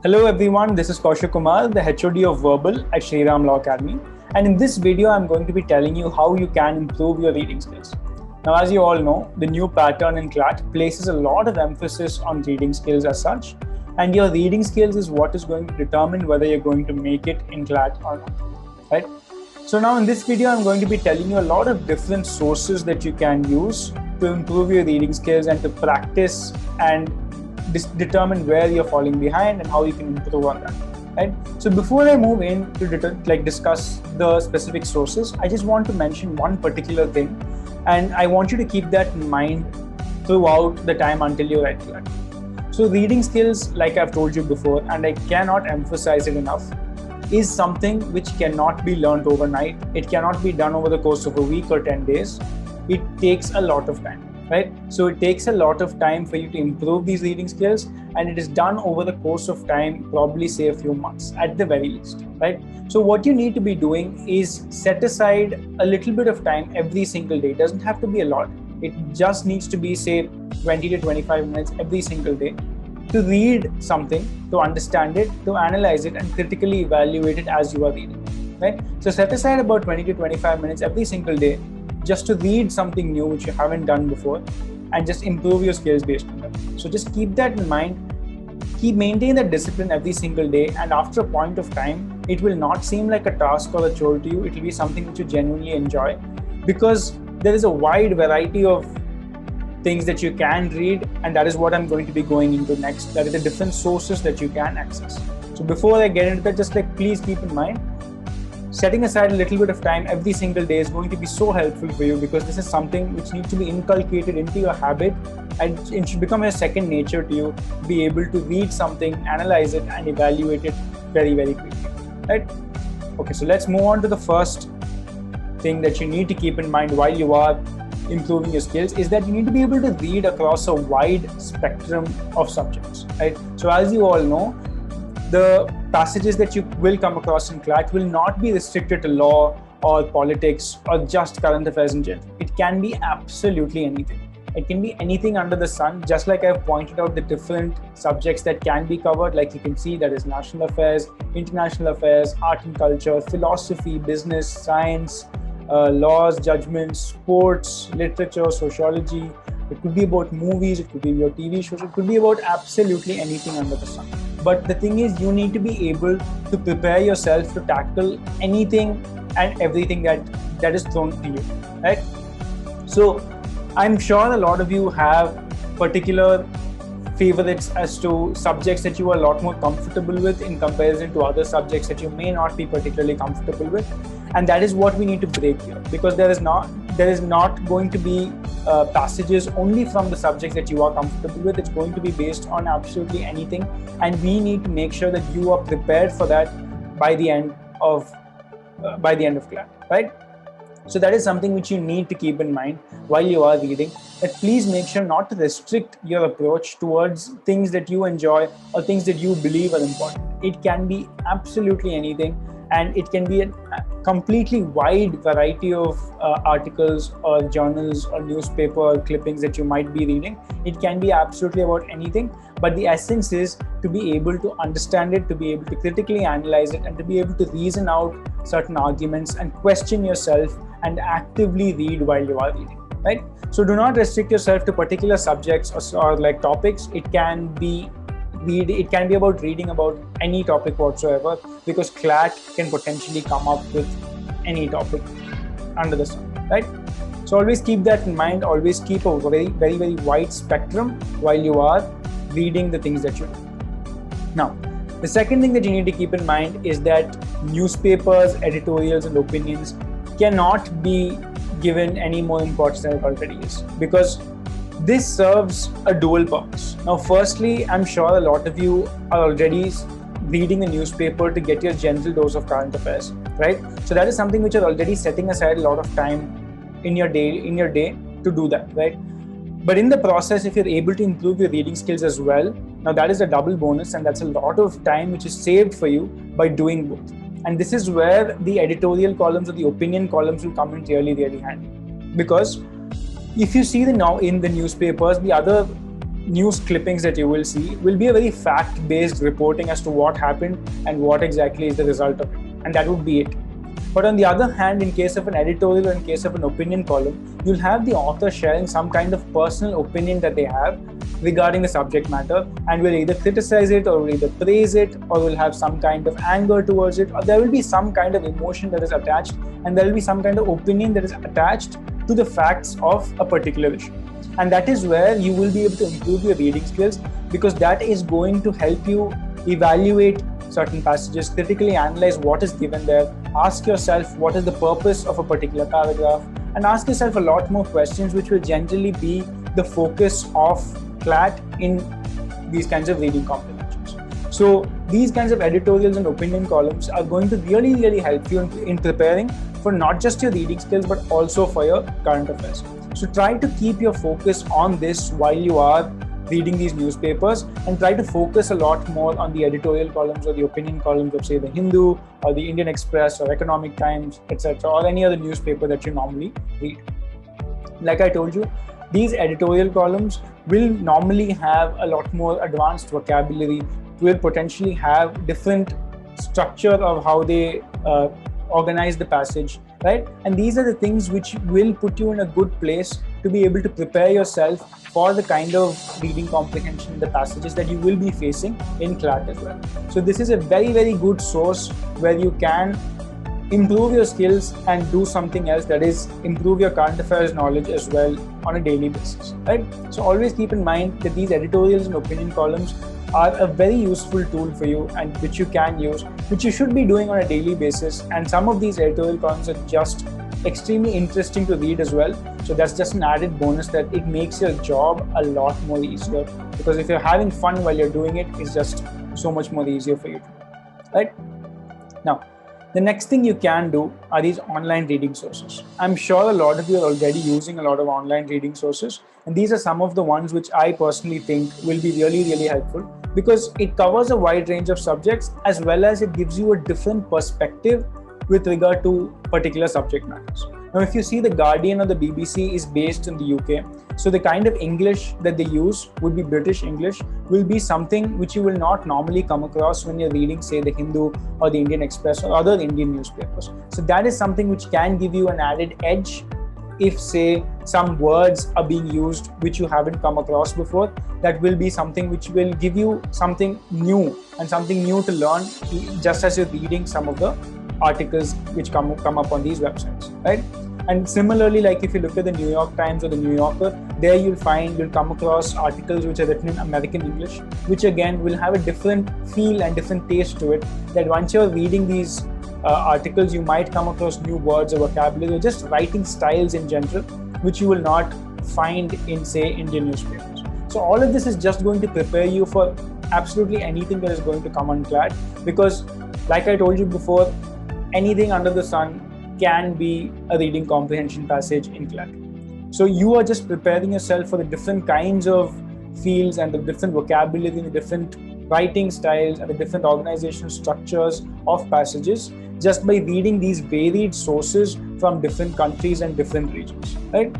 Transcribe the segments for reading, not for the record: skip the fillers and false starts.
Hello everyone, this is Kaushik Kumar, the HOD of Verbal at Shriram Law Academy. And in this video, I'm going to be telling you how you can improve your reading skills. Now, as you all know, the new pattern in CLAT places a lot of emphasis on reading skills as such. And your reading skills is what is going to determine whether you're going to make it in CLAT or not, right? So now in this video, I'm going to be telling you a lot of different sources that you can use to improve your reading skills and to practice and determine where you're falling behind and how you can improve on that, right? So before I move in to discuss the specific sources, I just want to mention one particular thing, and I want you to keep that in mind throughout the time until you write CLAT. So reading skills, like I've told you before, and I cannot emphasize it enough, is something which cannot be learned overnight. It cannot be done over the course of a week or 10 days. It takes a lot of time, right? So it takes a lot of time for you to improve these reading skills, and it is done over the course of time, probably say a few months at the very least, right? So what you need to be doing is set aside a little bit of time every single day. It doesn't have to be a lot. It just needs to be, say, 20 to 25 minutes every single day to read something, to understand it, to analyze it, and critically evaluate it as you are reading, right? So set aside about 20 to 25 minutes every single day just to read something new which you haven't done before and just improve your skills based on that. So just keep that in mind. Maintain that discipline every single day, and after a point of time, it will not seem like a task or a chore to you. It will be something which you genuinely enjoy, because there is a wide variety of things that you can read, and that is what I'm going to be going into next. That is the different sources that you can access. So before I get into that, just please keep in mind, setting aside a little bit of time every single day is going to be so helpful for you, because this is something which needs to be inculcated into your habit, and it should become a second nature to you to be able to read something, analyze it, and evaluate it very, very quickly, right? Okay, so let's move on to the first thing that you need to keep in mind while you are improving your skills, is that you need to be able to read across a wide spectrum of subjects, right? So as you all know, the passages that you will come across in CLAT will not be restricted to law or politics or just current affairs in general. It can be absolutely anything. It can be anything under the sun, just like I've pointed out the different subjects that can be covered. Like you can see, that is national affairs, international affairs, art and culture, philosophy, business, science, laws, judgments, sports, literature, sociology. It could be about movies, it could be about TV shows, it could be about absolutely anything under the sun. But the thing is, you need to be able to prepare yourself to tackle anything and everything that is thrown to you, right? So I'm sure a lot of you have particular favorites as to subjects that you are a lot more comfortable with in comparison to other subjects that you may not be particularly comfortable with. And that is what we need to break here, because there is not going to be passages only from the subjects that you are comfortable with. It's going to be based on absolutely anything, and we need to make sure that you are prepared for that by the end of CLAT, right? So that is something which you need to keep in mind while you are reading, that please make sure not to restrict your approach towards things that you enjoy or things that you believe are important. It can be absolutely anything, and it can be a completely wide variety of articles or journals or newspaper clippings that you might be reading. It can be absolutely about anything, but the essence is to be able to understand it, to be able to critically analyze it, and to be able to reason out certain arguments and question yourself and actively read while you are reading, right? So do not restrict yourself to particular subjects or like topics. It can be about reading about any topic whatsoever, because CLAT can potentially come up with any topic under the sun, right? So always keep that in mind. Always keep a very, very, very wide spectrum while you are reading the things that you do. Now, the second thing that you need to keep in mind is that newspapers, editorials, and opinions cannot be given any more importance than it already is, because this serves a dual purpose. Now, firstly, I'm sure a lot of you are already reading a newspaper to get your general dose of current affairs, right? So that is something which you're already setting aside a lot of time in your day to do that, right? But in the process, if you're able to improve your reading skills as well, now that is a double bonus, and that's a lot of time which is saved for you by doing both. And this is where the editorial columns or the opinion columns will come in really, really handy. Because if you see in the newspapers, news clippings that you will see will be a very fact-based reporting as to what happened and what exactly is the result of it, and that would be it. But on the other hand, in case of an editorial or in case of an opinion column, you'll have the author sharing some kind of personal opinion that they have regarding the subject matter, and will either criticize it or will either praise it or will have some kind of anger towards it, or there will be some kind of emotion that is attached, and there will be some kind of opinion that is attached to the facts of a particular issue. And that is where you will be able to improve your reading skills, because that is going to help you evaluate certain passages, critically analyze what is given there, ask yourself what is the purpose of a particular paragraph, and ask yourself a lot more questions, which will generally be the focus of CLAT in these kinds of reading comprehensions. So these kinds of editorials and opinion columns are going to really help you in preparing for not just your reading skills but also for your current affairs. So try to keep your focus on this while you are reading these newspapers, and try to focus a lot more on the editorial columns or the opinion columns of, say, the Hindu or the Indian Express or Economic Times, etc., or any other newspaper that you normally read. Like I told you, these editorial columns will normally have a lot more advanced vocabulary, will potentially have different structure of how they organize the passage, right? And these are the things which will put you in a good place to be able to prepare yourself for the kind of reading comprehension in the passages that you will be facing in CLAT as well. So this is a very good source where you can improve your skills and do something else, that is improve your current affairs knowledge as well on a daily basis, right? So always keep in mind that these editorials and opinion columns are a very useful tool for you, and which you can use, which you should be doing on a daily basis. And some of these editorial columns are just extremely interesting to read as well. So that's just an added bonus, that it makes your job a lot more easier, because if you're having fun while you're doing it, it's just so much more easier for you to do, right? Now, the next thing you can do are these online reading sources. I'm sure a lot of you are already using a lot of online reading sources, and these are some of the ones which I personally think will be really helpful, because it covers a wide range of subjects, as well as it gives you a different perspective with regard to particular subject matters. Now, if you see, the Guardian or the BBC is based in the UK, so the kind of English that they use would be British English, will be something which you will not normally come across when you're reading, say, the Hindu or the Indian Express or other Indian newspapers. So that is something which can give you an added edge if, say, some words are being used which you haven't come across before. That will be something which will give you something new and something new to learn, just as you're reading some of the articles which come up on these websites, right? And similarly, like if you look at the New York Times or the New Yorker, there you'll come across articles which are written in American English, which again will have a different feel and different taste to it. That once you're reading these articles, you might come across new words or vocabulary or just writing styles in general, which you will not find in, say, Indian newspapers. So all of this is just going to prepare you for absolutely anything that is going to come on CLAT, because like I told you before, anything under the sun can be a reading comprehension passage in CLAT. So you are just preparing yourself for the different kinds of fields and the different vocabulary and the different writing styles and the different organizational structures of passages, just by reading these varied sources from different countries and different regions, right?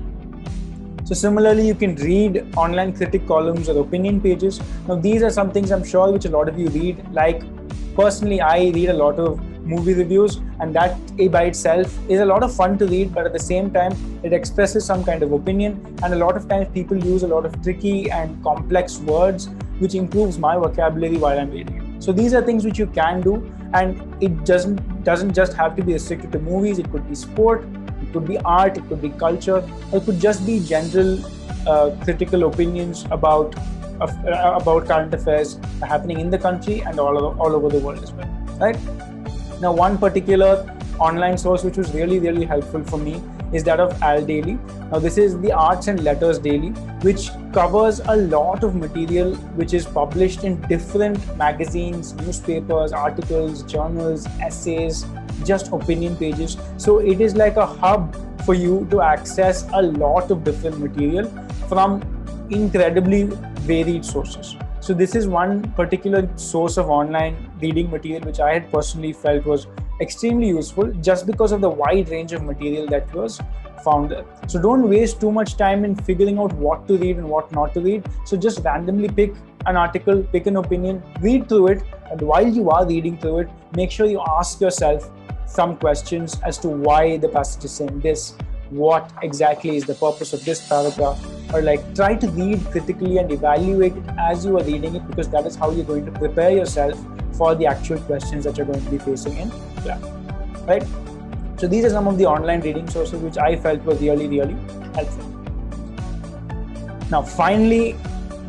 So similarly, you can read online critic columns or opinion pages. Now, these are some things I'm sure which a lot of you read. Like personally, I read a lot of movie reviews, and that by itself is a lot of fun to read, but at the same time, it expresses some kind of opinion, and a lot of times people use a lot of tricky and complex words, which improves my vocabulary while I'm reading it. So these are things which you can do, and it doesn't just have to be restricted to movies. It could be sport, it could be art, it could be culture, or it could just be general critical opinions about current affairs happening in the country and all over the world as well, right? Now, one particular online source which was really helpful for me is that of Al Daily. Now, this is the Arts and Letters Daily, which covers a lot of material which is published in different magazines, newspapers, articles, journals, essays, just opinion pages. So it is like a hub for you to access a lot of different material from incredibly varied sources. So this is one particular source of online reading material which I had personally felt was extremely useful, just because of the wide range of material that was founder. So don't waste too much time in figuring out what to read and what not to read. So just randomly pick an article, pick an opinion, read through it, and while you are reading through it, make sure you ask yourself some questions as to why the passage is saying this, what exactly is the purpose of this paragraph, or like try to read critically and evaluate it as you are reading it, because that is how you're going to prepare yourself for the actual questions that you're going to be facing in class, right? So these are some of the online reading sources which I felt were really, really helpful. Now, finally,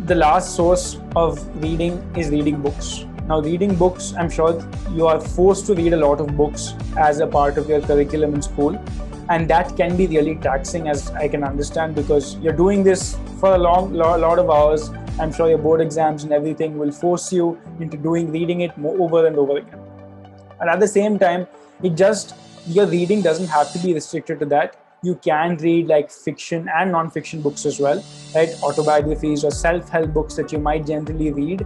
the last source of reading is reading books. Now, reading books, I'm sure you are forced to read a lot of books as a part of your curriculum in school. And that can be really taxing, as I can understand, because you're doing this for a lot of hours. I'm sure your board exams and everything will force you into reading it over and over again. And at the same time, your reading doesn't have to be restricted to that. You can read like fiction and non-fiction books as well, right? Autobiographies or self-help books that you might generally read,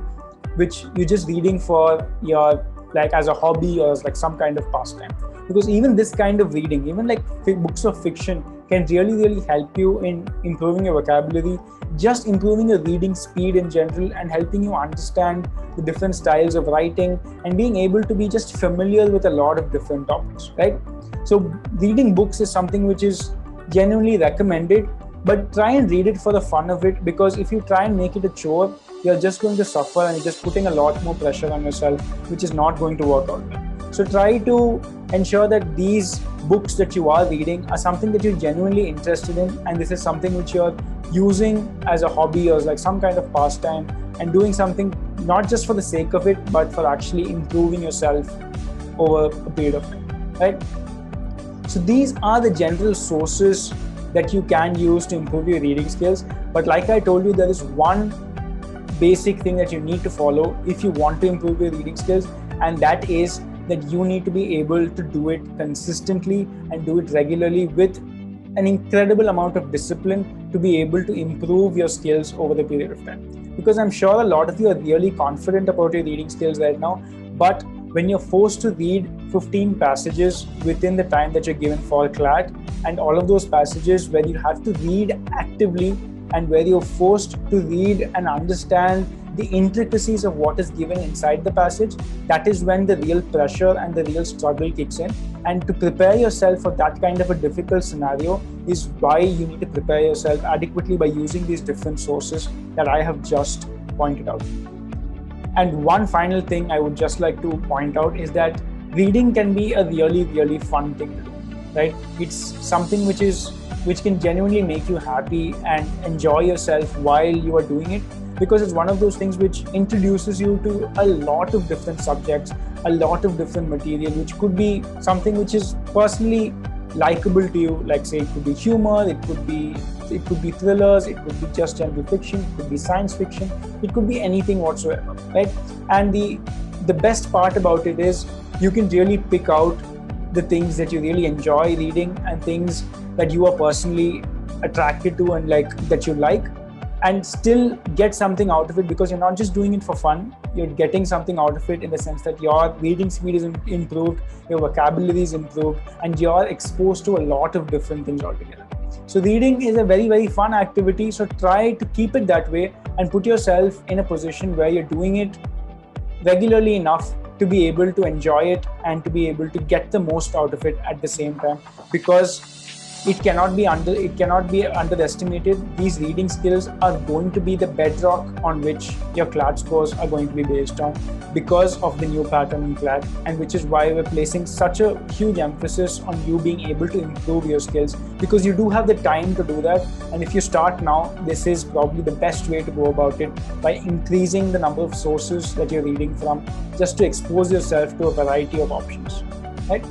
which you're just reading for your, like, as a hobby or as like some kind of pastime. Because even this kind of reading, even like books of fiction, can really, really help you in improving your vocabulary, just improving your reading speed in general, and helping you understand the different styles of writing and being able to be just familiar with a lot of different topics, right? So reading books is something which is genuinely recommended, but try and read it for the fun of it, because if you try and make it a chore, you're just going to suffer and you're just putting a lot more pressure on yourself, which is not going to work out well. So try to ensure that these books that you are reading are something that you're genuinely interested in, and this is something which you're using as a hobby or as like some kind of pastime, and doing something not just for the sake of it, but for actually improving yourself over a period of time, right? So these are the general sources that you can use to improve your reading skills. But like I told you, there is one basic thing that you need to follow if you want to improve your reading skills, and that is that you need to be able to do it consistently and do it regularly with an incredible amount of discipline to be able to improve your skills over the period of time. Because I'm sure a lot of you are really confident about your reading skills right now, but when you're forced to read 15 passages within the time that you're given for CLAT, and all of those passages where you have to read actively and where you're forced to read and understand the intricacies of what is given inside the passage, that is when the real pressure and the real struggle kicks in. And to prepare yourself for that kind of a difficult scenario is why you need to prepare yourself adequately by using these different sources that I have just pointed out. And one final thing I would just like to point out is that reading can be a really, really fun thing to do, right? It's something which can genuinely make you happy and enjoy yourself while you are doing it, because it's one of those things which introduces you to a lot of different subjects, a lot of different material, which could be something which is personally likable to you. Like, say, it could be humor, it could be thrillers, it could be just general fiction, it could be science fiction, it could be anything whatsoever, right? And the best part about it is you can really pick out the things that you really enjoy reading and things that you are personally attracted to and like that you like, and still get something out of it, because you're not just doing it for fun, you're getting something out of it in the sense that your reading speed is improved, your vocabulary is improved, and you're exposed to a lot of different things altogether. So reading is a very, very fun activity. So try to keep it that way and put yourself in a position where you're doing it regularly enough to be able to enjoy it and to be able to get the most out of it at the same time, because it cannot be underestimated. These reading skills are going to be the bedrock on which your CLAT scores are going to be based on, because of the new pattern in CLAT, and which is why we're placing such a huge emphasis on you being able to improve your skills, because you do have the time to do that. And if you start now, this is probably the best way to go about it, by increasing the number of sources that you're reading from, just to expose yourself to a variety of options, right?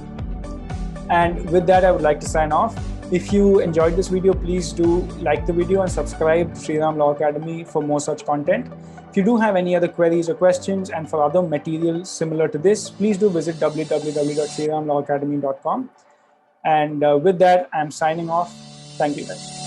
And with that, I would like to sign off. If you enjoyed this video, please do like the video and subscribe to Shriram Law Academy for more such content. If you do have any other queries or questions, and for other material similar to this, please do visit www.shriramlawacademy.com. And with that, I'm signing off. Thank you guys.